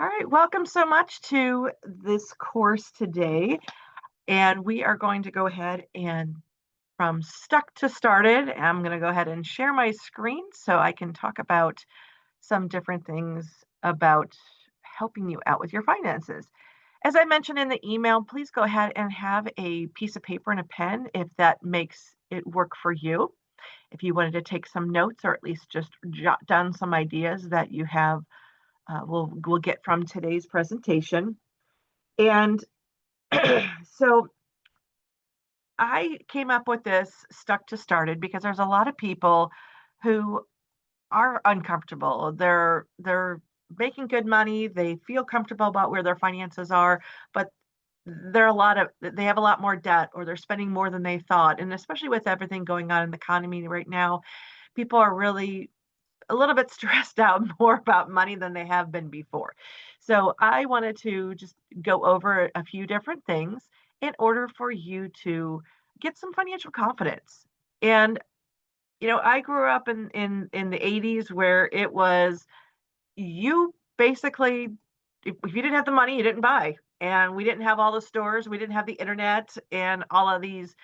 All right, welcome so much to this course today. And we are going to go ahead and from stuck to started, I'm going to go ahead and share my screen so I can talk about some different things about helping you out with your finances. As I mentioned in the email, please go ahead and have a piece of paper and a pen if that makes it work for you. If you wanted to take some notes or at least just jot down some ideas that you have, we'll get from today's presentation. And so I came up with this stuck to started because there's a lot of people who are uncomfortable. They're making good money, they feel comfortable about where their finances are, but they have a lot more debt or they're spending more than they thought. And especially with everything going on in the economy right now, people are really a little bit stressed out more about money than they have been before. So I wanted to just go over a few different things in order for you to get some financial confidence. And I grew up in the 80s where it was you basically if you didn't have the money, you didn't buy. And we didn't have all the stores, we didn't have the internet and all of these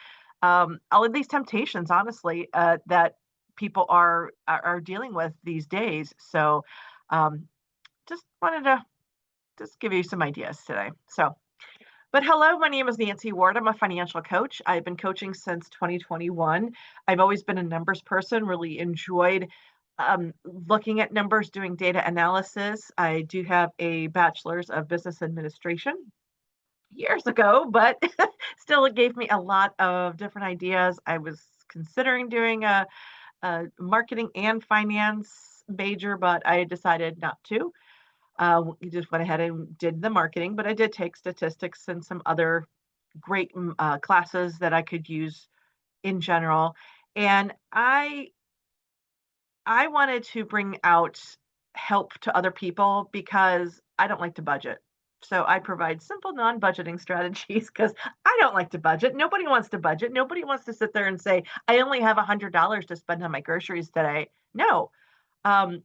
temptations, honestly, that people are dealing with these days. So, just wanted to just give you some ideas today. But hello, my name is Nancy Ward. I'm a financial coach. I've been coaching since 2021. I've always been a numbers person, really enjoyed looking at numbers, doing data analysis. I do have a bachelor's of business administration years ago, but still it gave me a lot of different ideas. I was considering doing a marketing and finance major, but I decided not to. We just went ahead and did the marketing, but I did take statistics and some other great classes that I could use in general. And I wanted to bring out help to other people because I don't like to budget. So I provide simple non-budgeting strategies because I don't like to budget. Nobody wants to budget. Nobody wants to sit there and say, I only have $100 to spend on my groceries today. No. Um,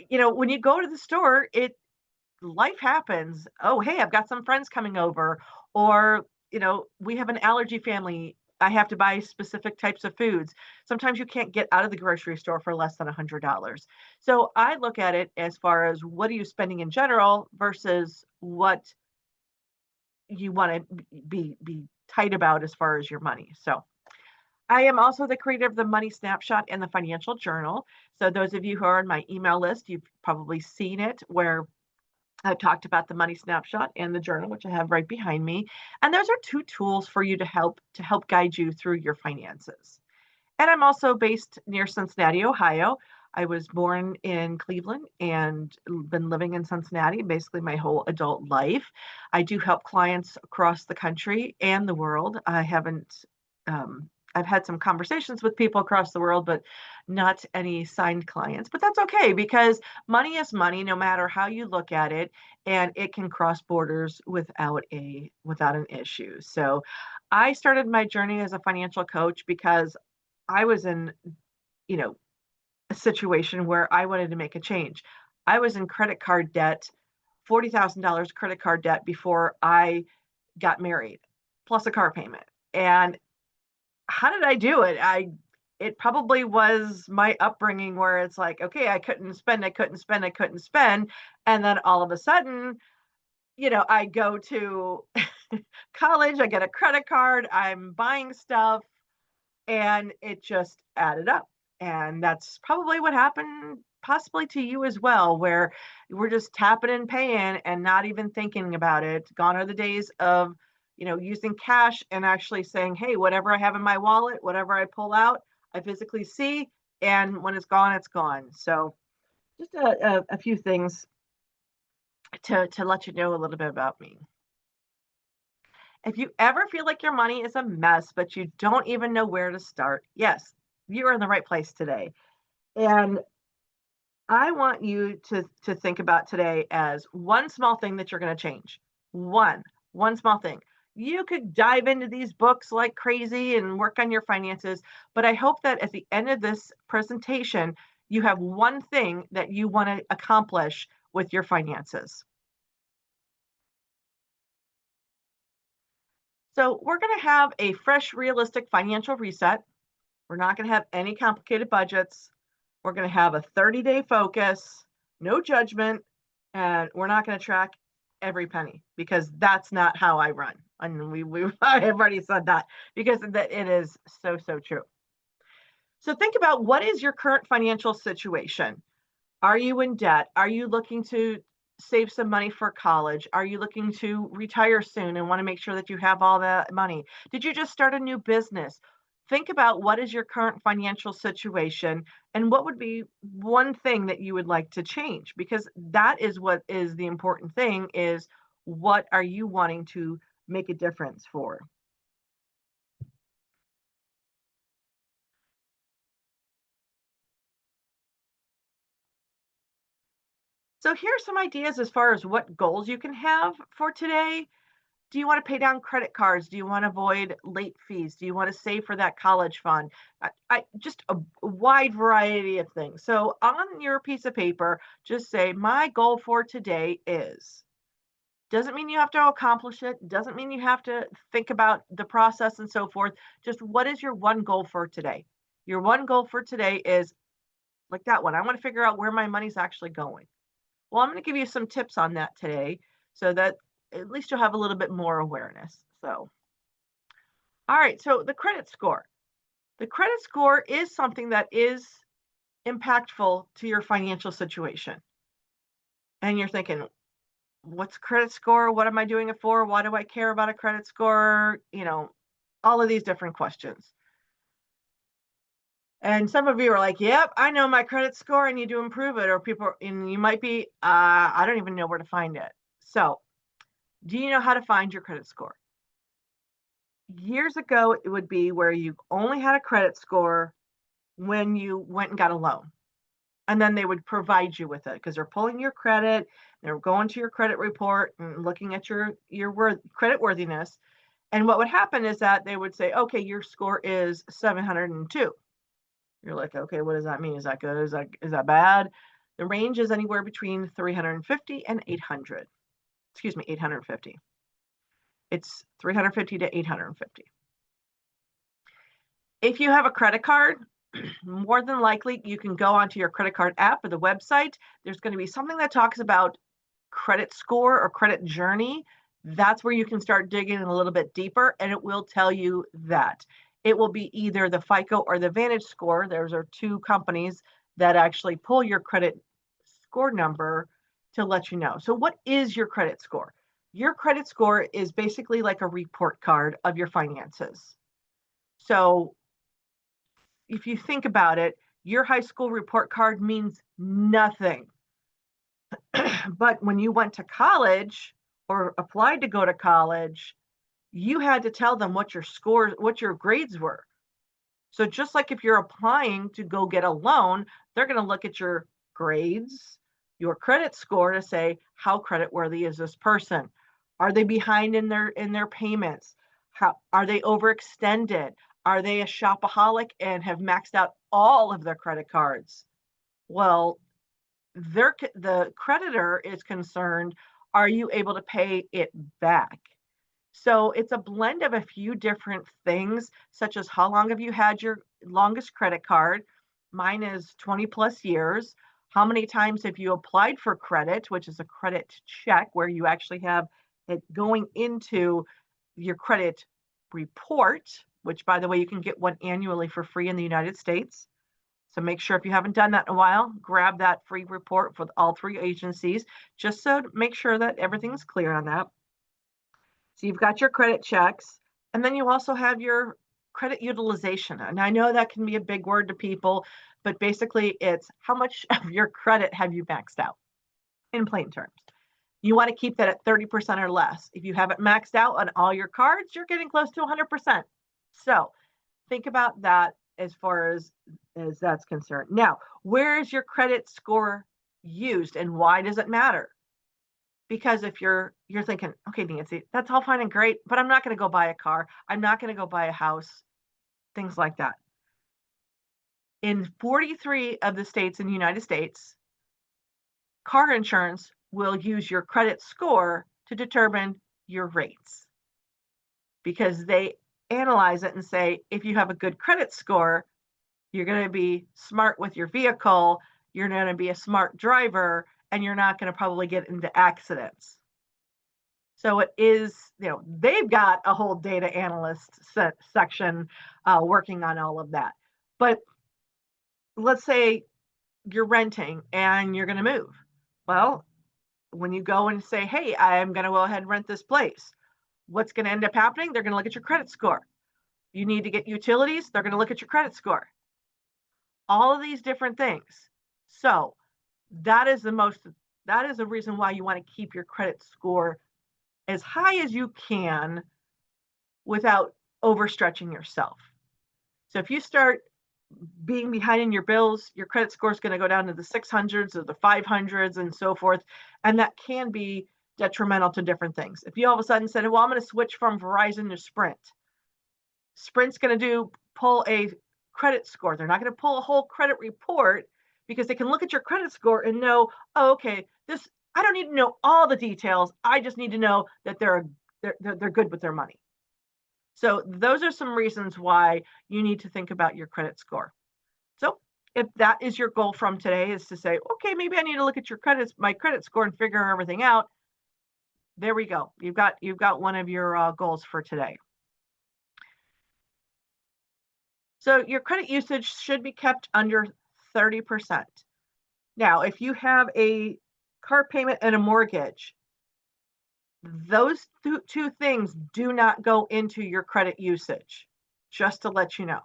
when you go to the store, life happens. Oh, hey, I've got some friends coming over, or we have an allergy family. I have to buy specific types of foods. Sometimes you can't get out of the grocery store for less than $100. So I look at it as far as what are you spending in general versus what you want to be tight about as far as your money. So I am also the creator of the Money Snapshot and the Financial Journal. So those of you who are on my email list, you've probably seen it where I've talked about the money snapshot and the journal, which I have right behind me. And those are two tools for you to help guide you through your finances. And I'm also based near Cincinnati, Ohio. I was born in Cleveland and been living in Cincinnati basically my whole adult life. I do help clients across the country and the world. I've had some conversations with people across the world, but not any signed clients. But that's okay because money is money, no matter how you look at it, and it can cross borders without an issue. So, I started my journey as a financial coach because I was in, you know, a situation where I wanted to make a change. I was in credit card debt, $40,000 credit card debt before I got married, plus a car payment. And how did I do it? It probably was my upbringing where it's like, okay, I couldn't spend, I couldn't spend, I couldn't spend. And then all of a sudden, I go to college, I get a credit card, I'm buying stuff, and it just added up. And that's probably what happened possibly to you as well, where we're just tapping and paying and not even thinking about it. Gone are the days of, using cash and actually saying, hey, whatever I have in my wallet, whatever I pull out, I physically see. And when it's gone, it's gone. So just a few things to let you know a little bit about me. If you ever feel like your money is a mess, but you don't even know where to start, yes, you're in the right place today. And I want you to think about today as one small thing that you're going to change. One small thing. You could dive into these books like crazy and work on your finances, but I hope that at the end of this presentation, you have one thing that you want to accomplish with your finances. So we're going to have a fresh, realistic financial reset. We're not going to have any complicated budgets. We're going to have a 30-day focus, no judgment, and we're not going to track every penny because that's not how I run. And I have already said that because it is so, so true. So think about, what is your current financial situation? Are you in debt? Are you looking to save some money for college? Are you looking to retire soon and want to make sure that you have all that money? Did you just start a new business? Think about, what is your current financial situation and what would be one thing that you would like to change, because that is what is the important thing, is what are you wanting to make a difference for? So here are some ideas as far as what goals you can have for today. Do you want to pay down credit cards? Do you want to avoid late fees? Do you want to save for that college fund? Just a wide variety of things. So on your piece of paper, just say, my goal for today is. Doesn't mean you have to accomplish it. Doesn't mean you have to think about the process and so forth. Just, what is your one goal for today? Your one goal for today is like that one. I want to figure out where my money's actually going. Well, I'm going to give you some tips on that today so that at least you'll have a little bit more awareness. So, all right. So the credit score. The credit score is something that is impactful to your financial situation. And you're thinking, what's credit score? What am I doing it for? Why do I care about a credit score? All of these different questions. And some of you are like, yep, I know my credit score. I need to improve it. Or people, and you might be, I don't even know where to find it. So, do you know how to find your credit score? Years ago, it would be where you only had a credit score when you went and got a loan. And then they would provide you with it because they're pulling your credit, they're going to your credit report and looking at your credit worthiness. And what would happen is that they would say, okay, your score is 702. You're like, okay, what does that mean? Is that good? Is that bad? The range is anywhere between 350 and 800. Excuse me, 850. It's 350 to 850. If you have a credit card, more than likely you can go onto your credit card app or the website. There's going to be something that talks about credit score or credit journey. That's where you can start digging a little bit deeper, and it will tell you that. It will be either the FICO or the Vantage score. Those are two companies that actually pull your credit score number to let you know. So what is your credit score? Your credit score is basically like a report card of your finances. So if you think about it, your high school report card means nothing. But when you went to college or applied to go to college, you had to tell them what your scores, what your grades were. So just like if you're applying to go get a loan, they're going to look at your grades, your credit score to say, how creditworthy is this person? Are they behind in their payments? How are they overextended? Are they a shopaholic and have maxed out all of their credit cards? Well, the creditor is concerned, are you able to pay it back? So it's a blend of a few different things, such as how long have you had your longest credit card? Mine is 20 plus years. How many times have you applied for credit, which is a credit check where you actually have it going into your credit report, which, by the way, you can get one annually for free in the United States. So make sure, if you haven't done that in a while, grab that free report for all three agencies, just so to make sure that everything's clear on that. So you've got your credit checks, and then you also have your credit utilization. And I know that can be a big word to people, but basically it's how much of your credit have you maxed out, in plain terms. You want to keep that at 30% or less. If you have it maxed out on all your cards, you're getting close to 100%. So think about that as far as that's concerned. Now, where is your credit score used and why does it matter? Because if you're thinking, okay, Nancy, that's all fine and great, but I'm not going to go buy a car. I'm not going to go buy a house, things like that. In 43 of the states in the United States, car insurance will use your credit score to determine your rates. because they analyze it and say, if you have a good credit score, you're going to be smart with your vehicle, you're going to be a smart driver, and you're not going to probably get into accidents. So it is, they've got a whole data analyst section working on all of that. But let's say you're renting and you're going to move. Well, when you go and say, hey, I'm going to go ahead and rent this place, what's going to end up happening? They're going to look at your credit score. You need to get utilities, they're going to look at your credit score. All of these different things. So that is the reason why you want to keep your credit score as high as you can without overstretching yourself. So if you start being behind in your bills, your credit score is going to go down to the 600s or the 500s and so forth. And that can be detrimental to different things. If you all of a sudden said, well, I'm going to switch from Verizon to Sprint. Sprint's going to pull a credit score. They're not going to pull a whole credit report because they can look at your credit score and know, oh, okay, I don't need to know all the details. I just need to know that they're good with their money. So those are some reasons why you need to think about your credit score. So if that is your goal from today, is to say, okay, maybe I need to look at my credit score and figure everything out. There we go. You've got one of your goals for today. So your credit usage should be kept under 30%. Now, if you have a car payment and a mortgage, those two things do not go into your credit usage, just to let you know.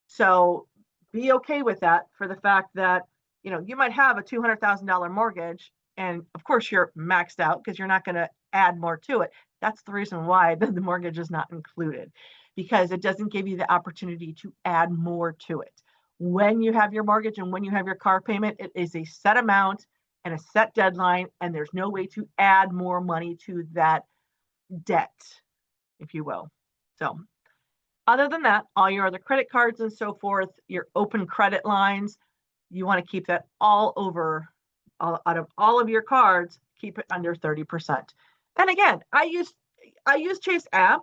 So be okay with that, for the fact that, you might have a $200,000 mortgage, and of course you're maxed out because you're not going to add more to it. That's the reason why the mortgage is not included, because it doesn't give you the opportunity to add more to it. When you have your mortgage and when you have your car payment, it is a set amount and a set deadline, and there's no way to add more money to that debt, if you will. So other than that, all your other credit cards and so forth, your open credit lines, you want to keep that out of all of your cards, keep it under 30%. And again, I use Chase app,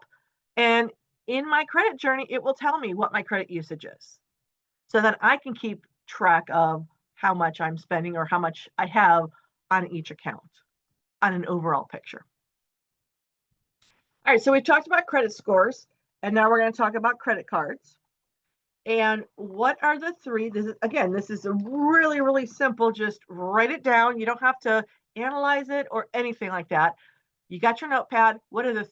and in my credit journey, it will tell me what my credit usage is, so that I can keep track of how much I'm spending or how much I have on each account on an overall picture. All right, so we talked about credit scores, and now we're going to talk about credit cards. And what are the three? This is a really, really simple. Just write it down. You don't have to analyze it or anything like that. You got your notepad. What are the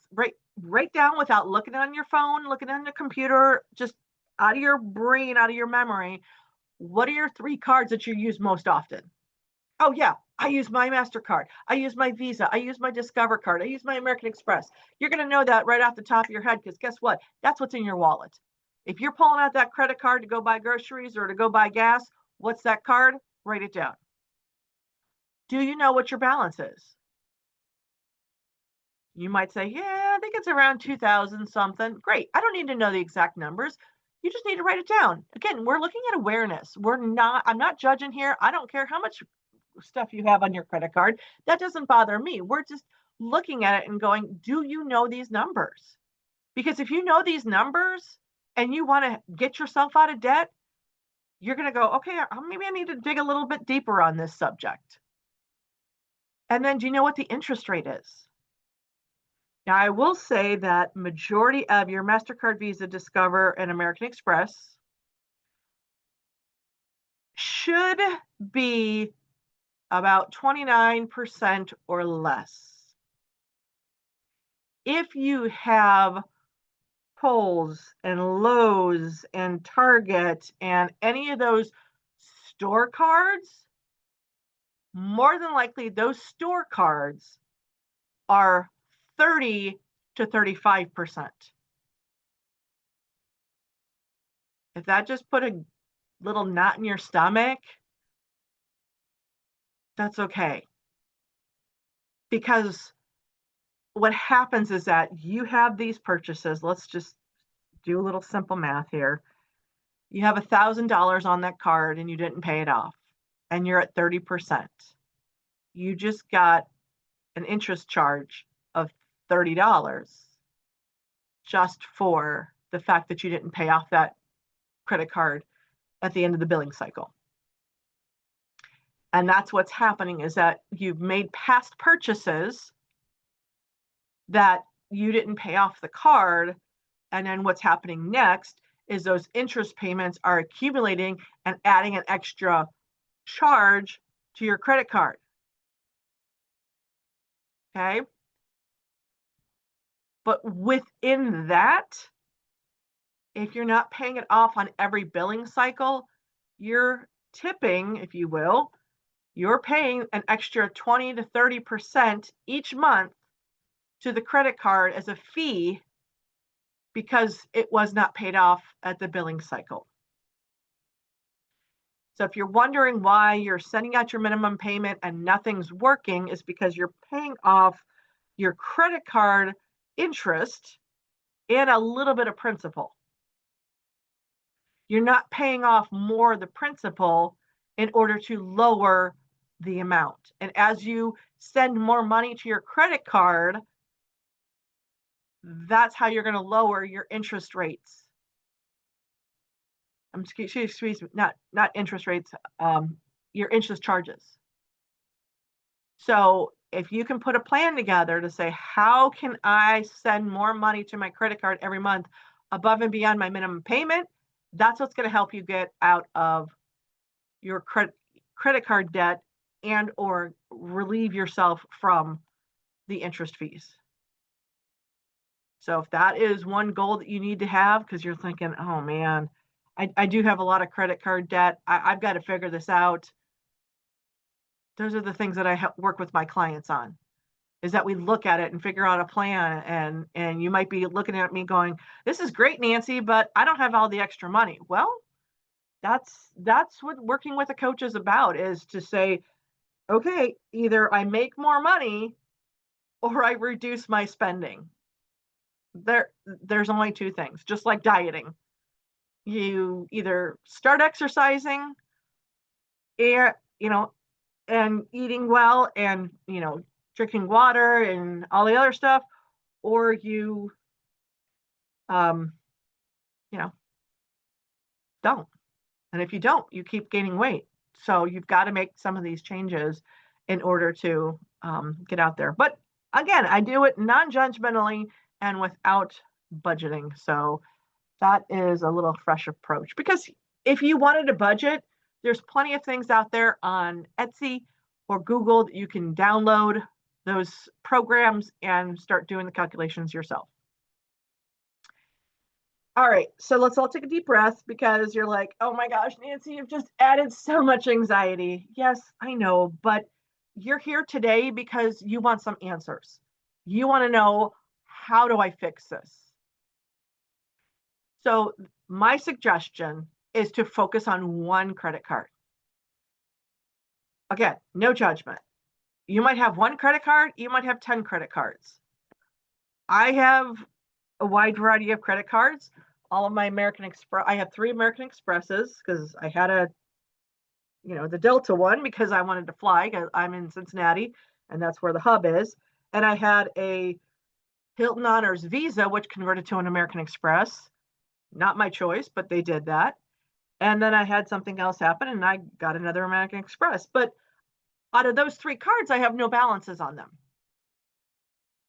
write down without looking on your phone, looking on the computer, just out of your brain, out of your memory. What are your three cards that you use most often? Oh yeah, I use my MasterCard. I use my Visa. I use my Discover card. I use my American Express. You're going to know that right off the top of your head, because guess what? That's what's in your wallet. If you're pulling out that credit card to go buy groceries or to go buy gas, what's that card? Write it down. Do you know what your balance is? You might say, yeah, I think it's around 2,000 something. Great. I don't need to know the exact numbers. You just need to write it down. Again, we're looking at awareness. I'm not judging here. I don't care how much stuff you have on your credit card. That doesn't bother me. We're just looking at it and going, do you know these numbers? Because if you know these numbers and you want to get yourself out of debt, you're going to go, okay, maybe I need to dig a little bit deeper on this subject. And then do you know what the interest rate is? Now, I will say that majority of your MasterCard, Visa, Discover, and American Express should be about 29% or less. If you have Kohl's and Lowe's and Target and any of those store cards, more than likely those store cards are 30 to 35%. If that just put a little knot in your stomach, that's okay. Because what happens is that you have these purchases. Let's just do a little simple math here. You have $1,000 on that card and you didn't pay it off, and you're at 30%. You just got an interest charge of $30. just for the fact that you didn't pay off that credit card at the end of the billing cycle. And that's what's happening, is that you've made past purchases that you didn't pay off the card. And then what's happening next is those interest payments are accumulating and adding an extra charge to your credit card. Okay. But within that, if you're not paying it off on every billing cycle, you're tipping, if you will, you're paying an extra 20 to 30% each month to the credit card as a fee because it was not paid off at the billing cycle. So if you're wondering why you're sending out your minimum payment and nothing's working, is because you're paying off your credit card interest and a little bit of principal. You're not paying off more of the principal in order to lower the amount. And as you send more money to your credit card, that's how you're going to lower your interest rates. Excuse me, not interest rates, your interest charges. So if you can put a plan together to say, how can I send more money to my credit card every month above and beyond my minimum payment? That's what's going to help you get out of your credit card debt and or relieve yourself from the interest fees. So if that is one goal that you need to have, because you're thinking, oh man, I do have a lot of credit card debt. I've got to figure this out. Those are the things that I work with my clients on, is that we look at it and figure out a plan. And you might be looking at me going, this is great, Nancy, but I don't have all the extra money. Well, that's what working with a coach is about, is to say, okay, either I make more money or I reduce my spending. There's only two things, just like dieting. You either start exercising and, and eating well and, drinking water and all the other stuff, or you, don't. And if you don't, you keep gaining weight. So you've got to make some of these changes in order to get out there. But again, I do it non-judgmentally and without budgeting. So that is a little fresh approach, because if you wanted a budget, there's plenty of things out there on Etsy or Google that you can download those programs and start doing the calculations yourself. All right, so let's all take a deep breath, because you're like, oh my gosh, Nancy, you've just added so much anxiety. Yes, I know, but you're here today because you want some answers. You want to know, how do I fix this? So my suggestion is to focus on one credit card. Again, no judgment. You might have one credit card, you might have 10 credit cards. I have a wide variety of credit cards. All of my American Express, I have 3 American Expresses, because I had the Delta one, because I wanted to fly, because I'm in Cincinnati and that's where the hub is. And I had a Hilton Honors Visa, which converted to an American Express. Not my choice, but they did that. And then I had something else happen and I got another American Express. But out of those 3 cards, I have no balances on them.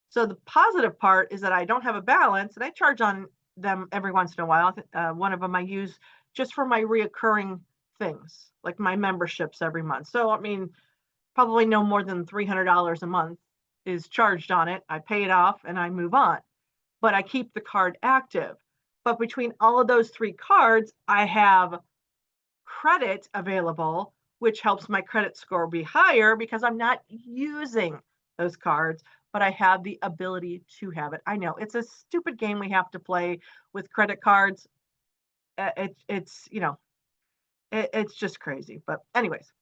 So the positive part is that I don't have a balance, and I charge on them every once in a while. One of them I use just for my reoccurring things, like my memberships every month. So, probably no more than $300 a month is charged on it. I pay it off and I move on, but I keep the card active. But between all of those 3 cards, I have credit available, which helps my credit score be higher, because I'm not using those cards, but I have the ability to have it. I know it's a stupid game we have to play with credit cards. It's just crazy. But anyways,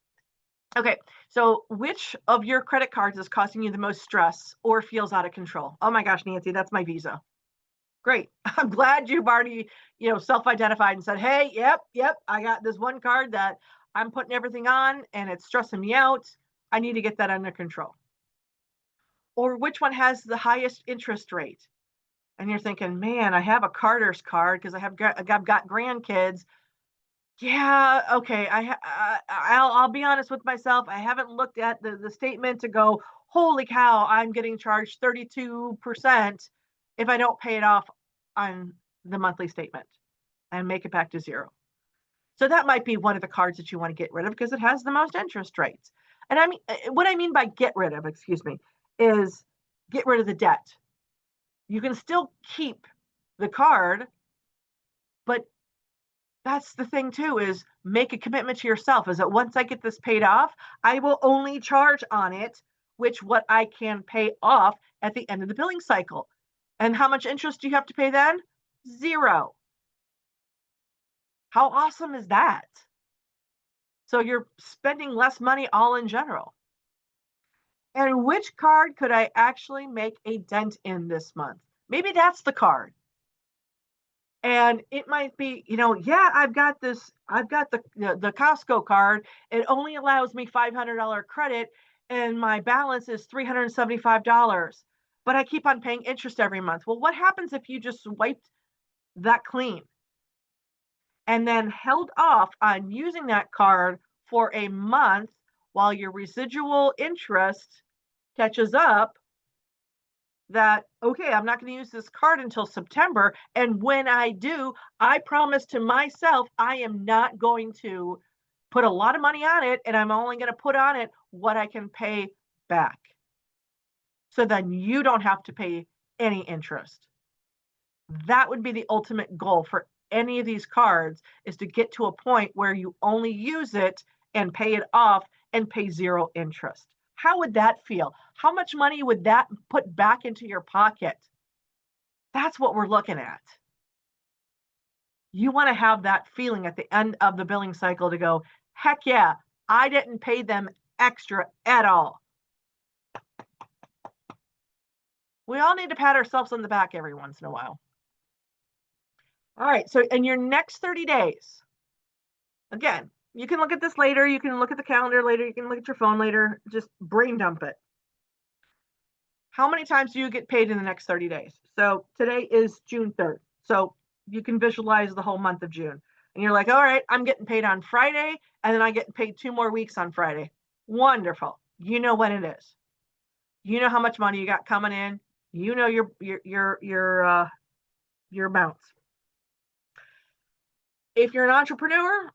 okay. So which of your credit cards is causing you the most stress or feels out of control? Oh my gosh, Nancy, that's my Visa. Great. I'm glad you've already, self-identified and said, hey, yep, I got this one card that I'm putting everything on and it's stressing me out. I need to get that under control. Or which one has the highest interest rate? and you're thinking, man, I have a Carter's card because I've got grandkids. Yeah, okay. I'll be honest with myself. I haven't looked at the statement to go, holy cow, I'm getting charged 32% if I don't pay it off on the monthly statement and make it back to zero. So that might be one of the cards that you want to get rid of because it has the most interest rates. And I mean, what I mean by get rid of, excuse me, is get rid of the debt. You can still keep the card, but that's the thing too, is make a commitment to yourself, is that once I get this paid off, I will only charge on it which what I can pay off at the end of the billing cycle. And how much interest do you have to pay then? Zero. How awesome is that? So you're spending less money all in general. And which card could I actually make a dent in this month? Maybe that's the card. And it might be, yeah, I've got the Costco card. It only allows me $500 credit and my balance is $375, but I keep on paying interest every month. Well, what happens if you just wiped that clean and then held off on using that card for a month while your residual interest catches up? That, okay, I'm not going to use this card until September. And when I do, I promise to myself, I am not going to put a lot of money on it. And I'm only going to put on it what I can pay back. So then you don't have to pay any interest. That would be the ultimate goal for any of these cards, is to get to a point where you only use it and pay it off and pay zero interest. How would that feel? How much money would that put back into your pocket? That's what we're looking at. You want to have that feeling at the end of the billing cycle to go, heck yeah, I didn't pay them extra at all. We all need to pat ourselves on the back every once in a while. All right, so in your next 30 days, again, you can look at this later, you can look at the calendar later, you can look at your phone later, just brain dump it. How many times do you get paid in the next 30 days? So today is June 3rd. So you can visualize the whole month of June. And you're like, all right, I'm getting paid on Friday, and then I get paid 2 more weeks on Friday. Wonderful. You know when it is. You know how much money you got coming in. You know your amounts. If you're an entrepreneur,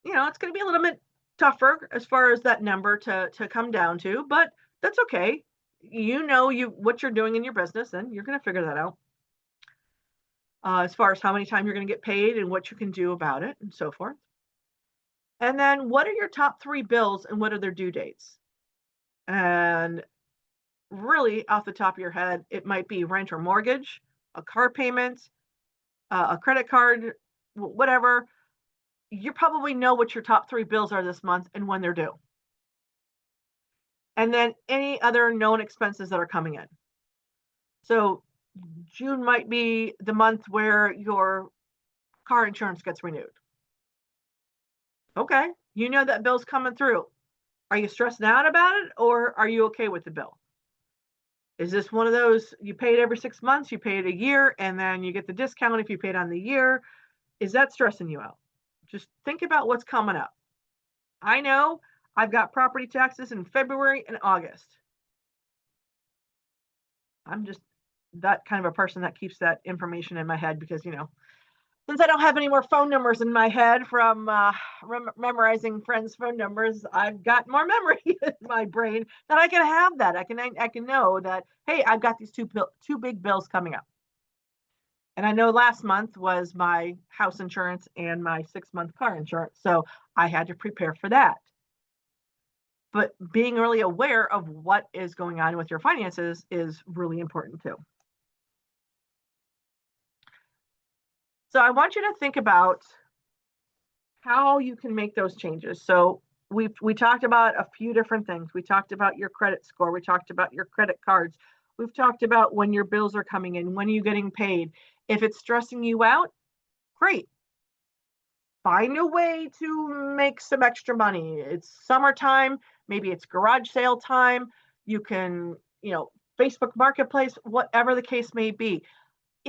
it's going to be a little bit tougher as far as that number to come down to, but that's okay. What you're doing in your business, and you're going to figure that out. As far as how many times you're going to get paid and what you can do about it and so forth. And then what are your top 3 bills and what are their due dates? And really off the top of your head, it might be rent or mortgage, a car payment, a credit card, whatever. You probably know what your top 3 bills are this month and when they're due. And then any other known expenses that are coming in. So June might be the month where your car insurance gets renewed. Okay, you know that bill's coming through. Are you stressing out about it, or are you okay with the bill? Is this one of those, you pay it every 6 months, you pay it a year, and then you get the discount if you pay it on the year? Is that stressing you out? Just think about what's coming up. I know I've got property taxes in February and August. I'm just that kind of a person that keeps that information in my head because, since I don't have any more phone numbers in my head from memorizing friends' phone numbers, I've got more memory in my brain that I can have that. I can know that, hey, I've got these two big bills coming up. And I know last month was my house insurance and my 6-month car insurance. So I had to prepare for that. But being really aware of what is going on with your finances is really important too. So I want you to think about how you can make those changes. So we talked about a few different things. We talked about your credit score. We talked about your credit cards. We've talked about when your bills are coming in, when you're getting paid. If it's stressing you out, great. Find a way to make some extra money. It's summertime, maybe it's garage sale time. You can, Facebook Marketplace, whatever the case may be.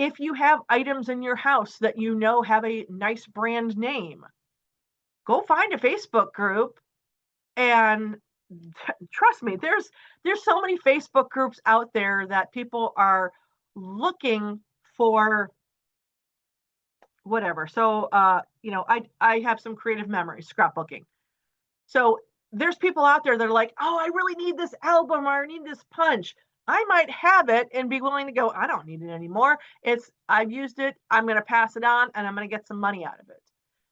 If you have items in your house that you know have a nice brand name, go find a Facebook group and trust me, there's so many Facebook groups out there that people are looking for whatever. So I have some creative memories, scrapbooking. So there's people out there that are like, oh, I really need this album or I need this punch. I might have it and be willing to go, I don't need it anymore. I've used it, I'm going to pass it on and I'm going to get some money out of it.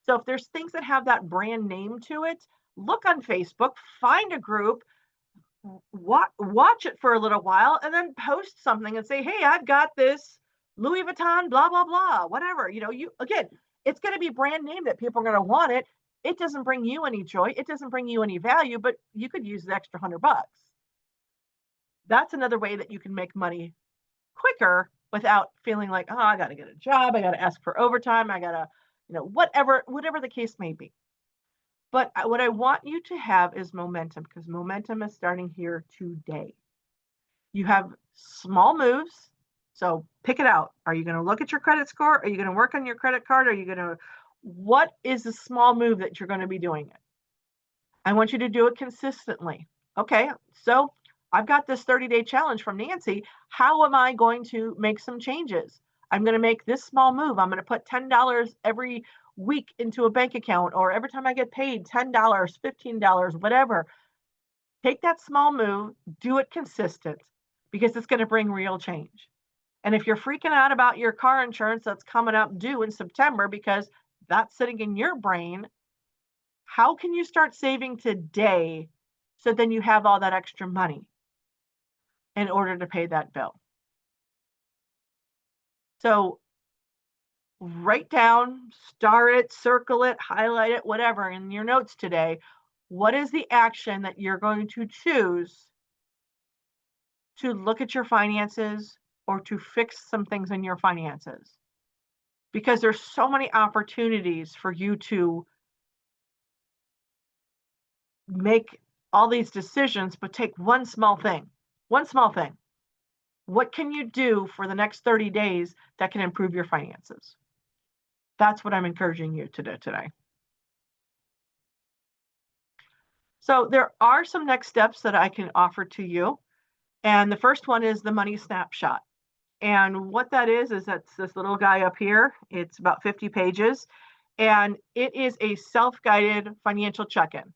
So if there's things that have that brand name to it, look on Facebook, find a group, watch it for a little while, and then post something and say, hey, I've got this Louis Vuitton, blah, blah, blah, whatever. It's going to be brand name that people are going to want it. It doesn't bring you any joy. It doesn't bring you any value, but you could use the extra $100. That's another way that you can make money quicker without feeling like, oh, I got to get a job. I got to ask for overtime. I got to, whatever the case may be. But what I want you to have is momentum, because momentum is starting here today. You have small moves. So pick it out. Are you going to look at your credit score? Are you going to work on your credit card? What is the small move that you're going to be doing it? I want you to do it consistently. Okay, so I've got this 30-day challenge from Nancy. How am I going to make some changes? I'm going to make this small move. I'm going to put $10 every week into a bank account, or every time I get paid, $10, $15, whatever. Take that small move, do it consistent, because it's going to bring real change. And if you're freaking out about your car insurance that's coming up due in September because that's sitting in your brain, how can you start saving today so then you have all that extra money in order to pay that bill? So write down, star it, circle it, highlight it, whatever in your notes today. What is the action that you're going to choose to look at your finances or to fix some things in your finances? Because there's so many opportunities for you to make all these decisions, but take one small thing. One small thing. What can you do for the next 30 days that can improve your finances? That's what I'm encouraging you to do today. So there are some next steps that I can offer to you. And the first one is the money snapshot. And what that is that's this little guy up here. It's about 50 pages. And it is a self-guided financial check-in.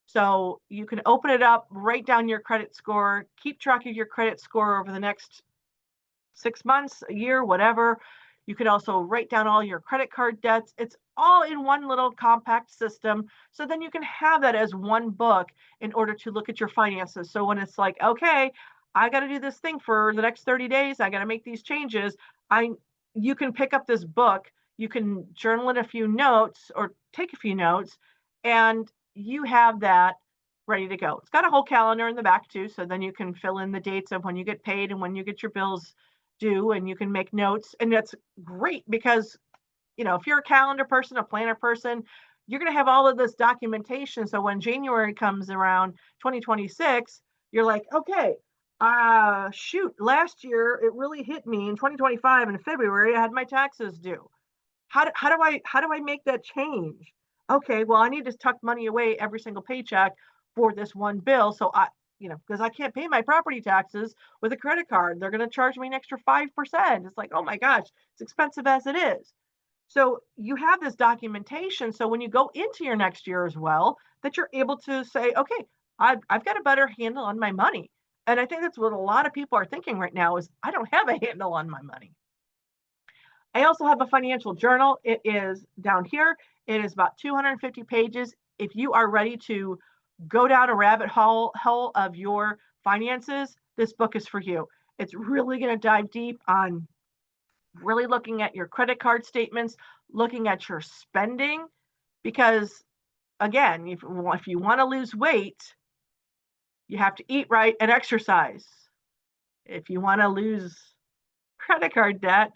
So you can open it up, write down your credit score, keep track of your credit score over the next 6 months, a year, whatever. You could also write down all your credit card debts. It's all in one little compact system. So then you can have that as one book in order to look at your finances. So when it's like, okay, I got to do this thing for the next 30 days, I got to make these changes. You can pick up this book, you can journal in a few notes or take a few notes, and you have that ready to go. It's got a whole calendar in the back too. So then you can fill in the dates of when you get paid and when you get your bills due, and you can make notes. And that's great because, if you're a calendar person, a planner person, you're going to have all of this documentation. So when January comes around 2026, you're like, okay, shoot, last year it really hit me in 2025 in February, I had my taxes due. How do I make that change? Okay, well, I need to tuck money away every single paycheck for this one bill. So because I can't pay my property taxes with a credit card. They're going to charge me an extra 5%. It's like, oh my gosh, it's expensive as it is. So you have this documentation. So when you go into your next year as well, that you're able to say, okay, I've got a better handle on my money. And I think that's what a lot of people are thinking right now is I don't have a handle on my money. I also have a financial journal. It is down here. It is about 250 pages. If you are ready to go down a rabbit hole of your finances, this book is for you. It's really going to dive deep on really looking at your credit card statements, looking at your spending, because again, if you want to lose weight, you have to eat right and exercise. If you want to lose credit card debt,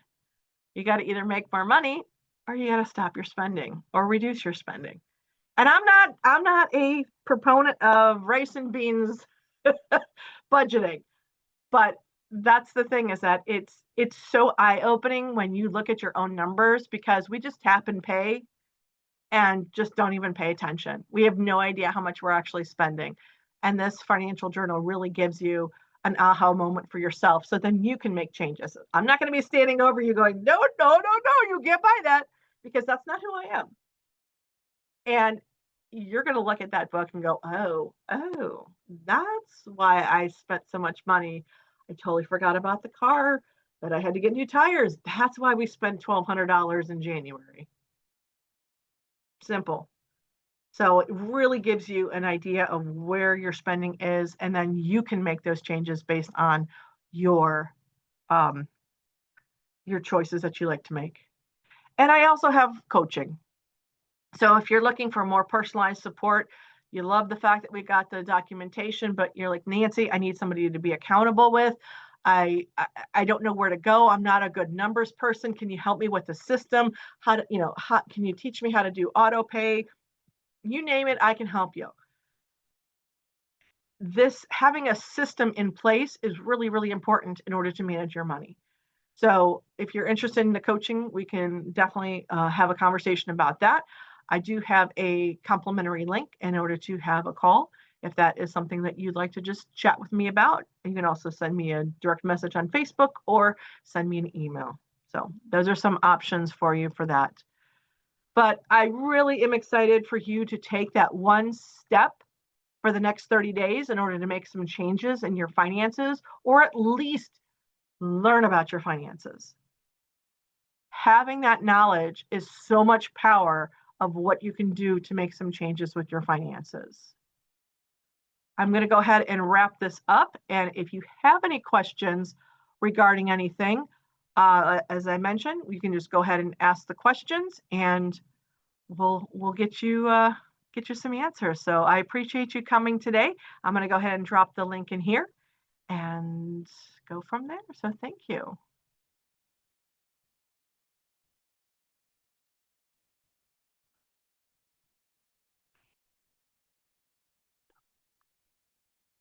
you got to either make more money or you got to stop your spending or reduce your spending. And I'm not a proponent of rice and beans budgeting, but that's the thing, is that it's so eye-opening when you look at your own numbers, because we just tap and pay and just don't even pay attention. We have no idea how much we're actually spending. And this financial journal really gives you an aha moment for yourself, so then you can make changes. I'm not going to be standing over you going, no, no, no, no, you can't buy that, because that's not who I am. And you're going to look at that book and go, oh, that's why I spent so much money. I totally forgot about the car, that I had to get new tires. That's why we spent $1,200 in January. Simple. So it really gives you an idea of where your spending is, and then you can make those changes based on your um, your choices that you like to make. And I also have coaching. So if you're looking for more personalized support, you love the fact that we got the documentation, but you're like, Nancy, I need somebody to be accountable with. I don't know where to go. I'm not a good numbers person. Can you help me with the system? How to, can you teach me how to do auto pay? You name it, I can help you. This having a system in place is really, really important in order to manage your money. So if you're interested in the coaching, we can definitely have a conversation about that. I do have a complimentary link in order to have a call. If that is something that you'd like to just chat with me about, you can also send me a direct message on Facebook or send me an email. So those are some options for you for that. But I really am excited for you to take that one step for the next 30 days in order to make some changes in your finances, or at least learn about your finances. Having that knowledge is so much power of what you can do to make some changes with your finances. I'm going to go ahead and wrap this up. And if you have any questions regarding anything, as I mentioned, you can just go ahead and ask the questions, and we'll get you some answers. So I appreciate you coming today. I'm going to go ahead and drop the link in here and go from there. So thank you.